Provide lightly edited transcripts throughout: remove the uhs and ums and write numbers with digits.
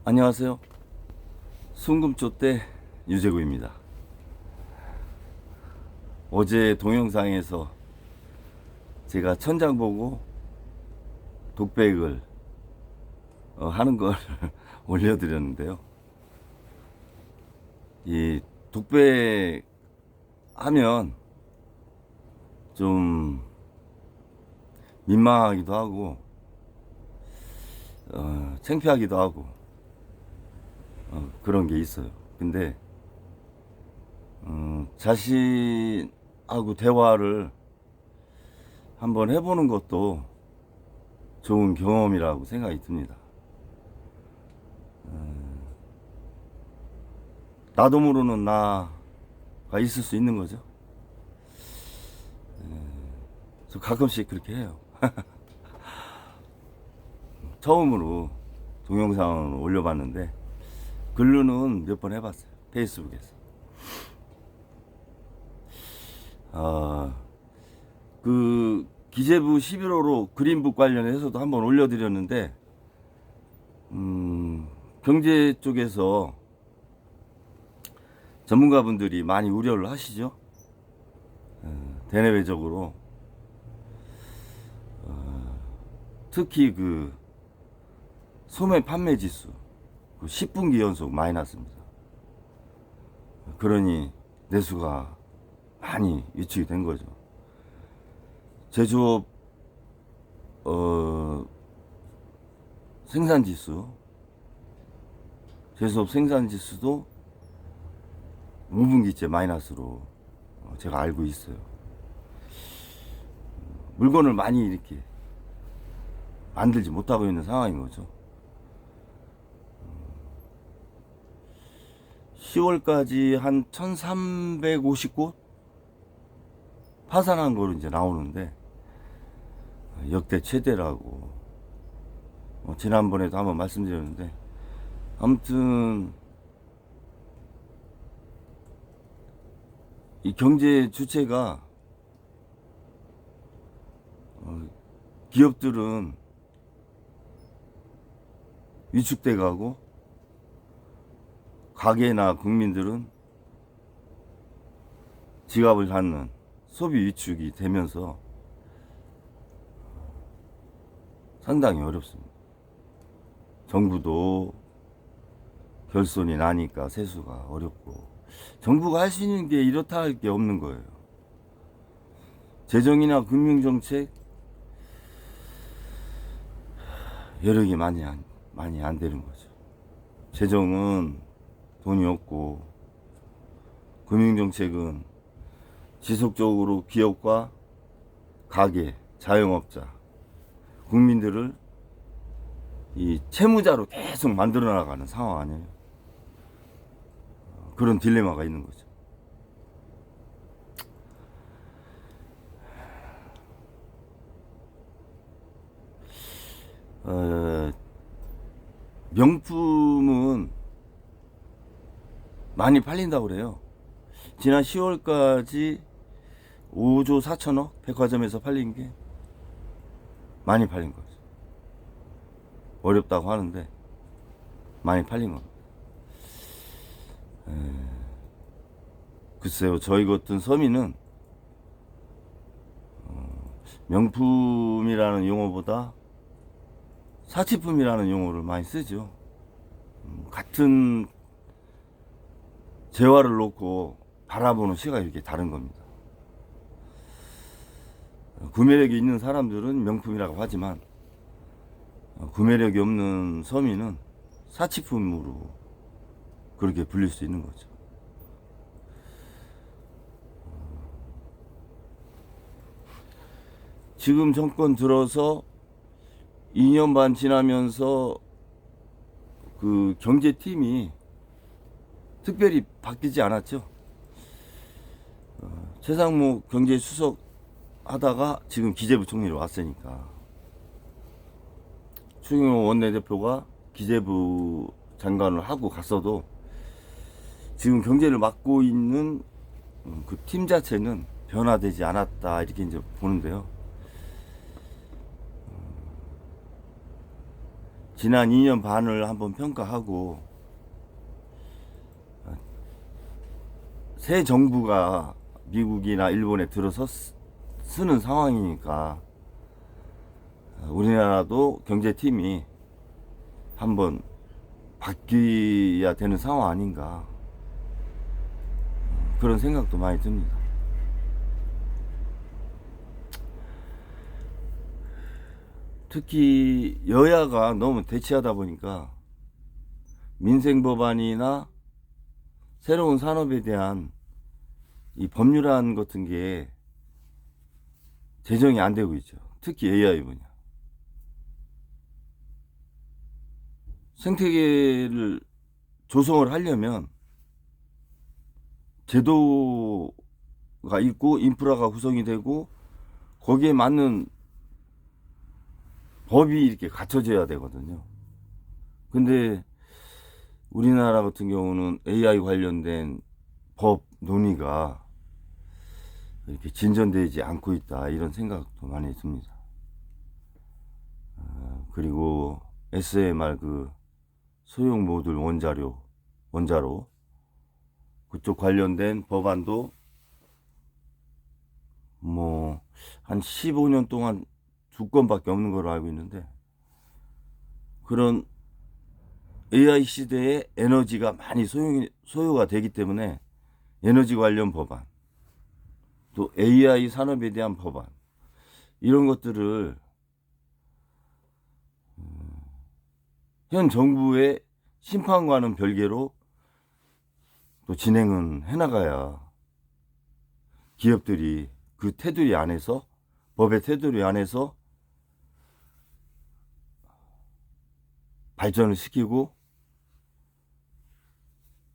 안녕하세요. 순금조대 유재구입니다. 어제 동영상에서 제가 천장 보고 독백을 하는 걸 올려드렸는데요. 이 독백 하면 좀 민망하기도 하고 창피하기도 하고 그런 게 있어요. 근데 자신하고 대화를 한번 해보는 것도 좋은 경험이라고 생각이 듭니다. 나도 모르는 나가 있을 수 있는 거죠. 저 가끔씩 그렇게 해요. 처음으로 동영상을 올려봤는데 글로는 몇 번 해봤어요. 페이스북에서. 그 기재부 11호로 그린북 관련해서도 한번 올려드렸는데 경제 쪽에서 전문가분들이 많이 우려를 하시죠. 대내외적으로 특히 그 소매 판매 지수 10분기 연속 많이 났습니다. 그러니 내수가 많이 위축이 된 거죠. 제조업 생산지수, 제조업 생산지수도 5분기째 마이너스로 제가 알고 있어요. 물건을 많이 이렇게 만들지 못하고 있는 상황인 거죠. 10월까지 한 1350곳 파산한 거로 이제 나오는데 역대 최대라고 지난번에도 한번 말씀드렸는데, 아무튼 이 경제 주체가 기업들은 위축돼 가고 가게나 국민들은 지갑을 닫는 소비 위축이 되면서 상당히 어렵습니다. 정부도 결손이 나니까 세수가 어렵고, 정부가 할 수 있는 게 이렇다 할 게 없는 거예요. 재정이나 금융정책 여력이 많이 안 되는 거죠. 재정은 돈이 없고, 금융정책은 지속적으로 기업과 가게, 자영업자, 국민들을 이 채무자로 계속 만들어 나가는 상황 아니에요. 그런 딜레마가 있는 거죠. 명품은 많이 팔린다고 그래요. 지난 10월까지 5조 4천억 백화점에서 팔린 게 많이 팔린 거죠. 어렵다고 하는데 많이 팔린 겁니다. 글쎄요, 저희 같은 서민은 명품이라는 용어보다 사치품이라는 용어를 많이 쓰죠. 같은 재화를 놓고 바라보는 시각이 이렇게 다른 겁니다. 구매력이 있는 사람들은 명품이라고 하지만 구매력이 없는 서민은 사치품으로 그렇게 불릴 수 있는 거죠. 지금 정권 들어서 2년 반 지나면서 그 경제팀이 특별히 바뀌지 않았죠. 최상무 경제수석 하다가 지금 기재부 총리로 왔으니까, 추경호 원내대표가 기재부 장관을 하고 갔어도 지금 경제를 맡고 있는 그 팀 자체는 변화되지 않았다, 이렇게 이제 보는데요. 지난 2년 반을 한번 평가하고, 새 정부가 미국이나 일본에 들어서 쓰는 상황이니까 우리나라도 경제팀이 한번 바뀌어야 되는 상황 아닌가, 그런 생각도 많이 듭니다. 특히 여야가 너무 대치하다 보니까 민생 법안이나 새로운 산업에 대한 이 법률안 같은 게 제정이 안 되고 있죠. 특히 AI 분야. 생태계를 조성을 하려면 제도가 있고 인프라가 구성이 되고 거기에 맞는 법이 이렇게 갖춰져야 되거든요. 근데 우리나라 같은 경우는 AI 관련된 법 논의가 이렇게 진전되지 않고 있다, 이런 생각도 많이 듭니다. 그리고 SMR 그 소형 모듈 원자로 그쪽 관련된 법안도 뭐 한 15년 동안 2건밖에 없는 걸로 알고 있는데, 그런 AI 시대에 에너지가 많이 소요가 되기 때문에 에너지 관련 법안, 또 AI 산업에 대한 법안, 이런 것들을 현 정부의 심판과는 별개로 또 진행은 해나가야 기업들이 그 테두리 안에서, 법의 테두리 안에서 발전을 시키고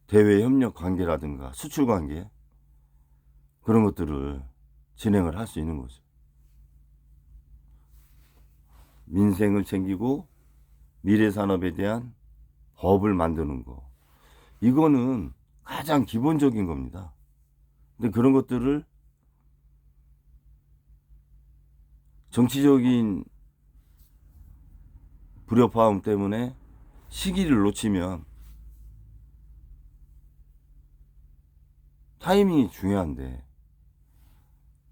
대외 협력 관계라든가 수출 관계, 그런 것들을 진행을 할 수 있는 거죠. 민생을 챙기고 미래 산업에 대한 법을 만드는 거, 이거는 가장 기본적인 겁니다. 근데 그런 것들을 정치적인 불협화음 때문에 시기를 놓치면, 타이밍이 중요한데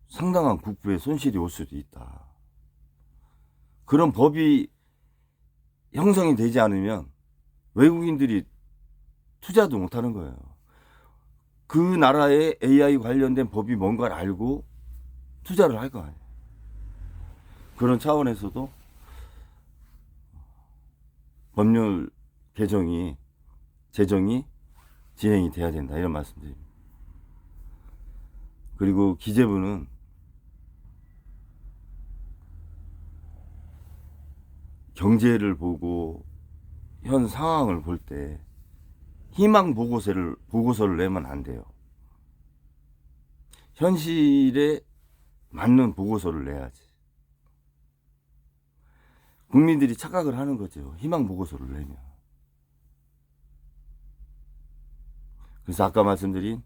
상당한 국부의 손실이 올 수도 있다. 그런 법이 형성이 되지 않으면 외국인들이 투자도 못하는 거예요. 그 나라에 AI 관련된 법이 뭔가를 알고 투자를 할 거 아니에요. 그런 차원에서도 법률 제정이 진행이 돼야 된다, 이런 말씀드립니다. 그리고 기재부는 경제를 보고 현 상황을 볼 때 희망 보고서를 내면 안 돼요. 현실에 맞는 보고서를 내야지. 국민들이 착각을 하는 거죠, 희망 보고서를 내면. 그래서 아까 말씀드린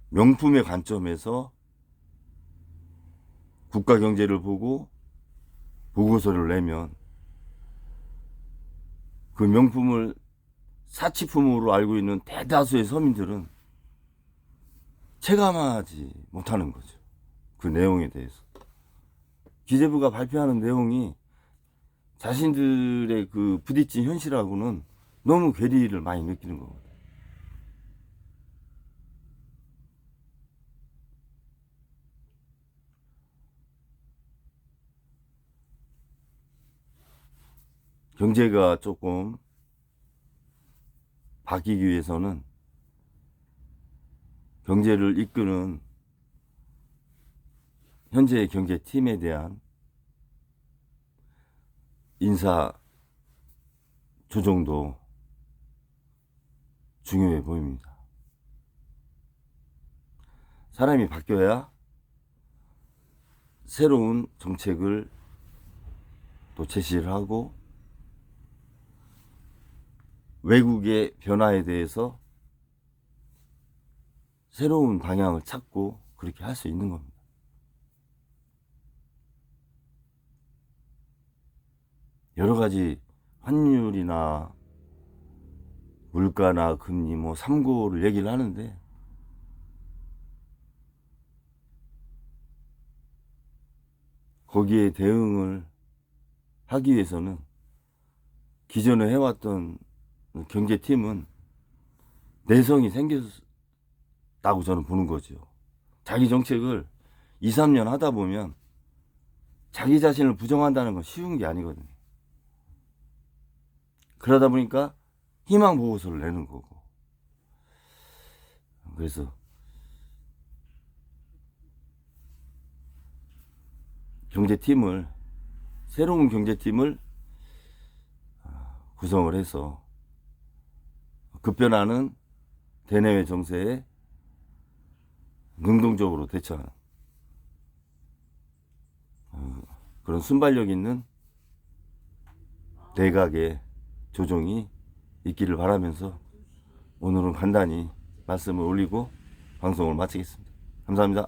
명품의 관점에서 국가 경제를 보고 보고서를 내면 그 명품을 사치품으로 알고 있는 대다수의 서민들은 체감하지 못하는 거죠, 그 내용에 대해서. 기재부가 발표하는 내용이 자신들의 그 부딪힌 현실하고는 너무 괴리를 많이 느끼는 거거든요. 경제가 조금 바뀌기 위해서는 경제를 이끄는 현재의 경제팀에 대한 인사 조정도 중요해 보입니다. 사람이 바뀌어야 새로운 정책을 또 제시를 하고 외국의 변화에 대해서 새로운 방향을 찾고 그렇게 할 수 있는 겁니다. 여러 가지 환율이나 물가나 금리 뭐 삼고를 얘기를 하는데 거기에 대응을 하기 위해서는 기존에 해왔던 경제팀은 내성이 생겼다고 저는 보는 거죠. 자기 정책을 2, 3년 하다 보면 자기 자신을 부정한다는 건 쉬운 게 아니거든요. 그러다 보니까 희망 보고서를 내는 거고. 그래서 경제팀을, 새로운 경제팀을 구성을 해서 급변하는 대내외 정세에 능동적으로 대처하는 그런 순발력 있는 내각의 조정이 있기를 바라면서 오늘은 간단히 말씀을 올리고 방송을 마치겠습니다. 감사합니다.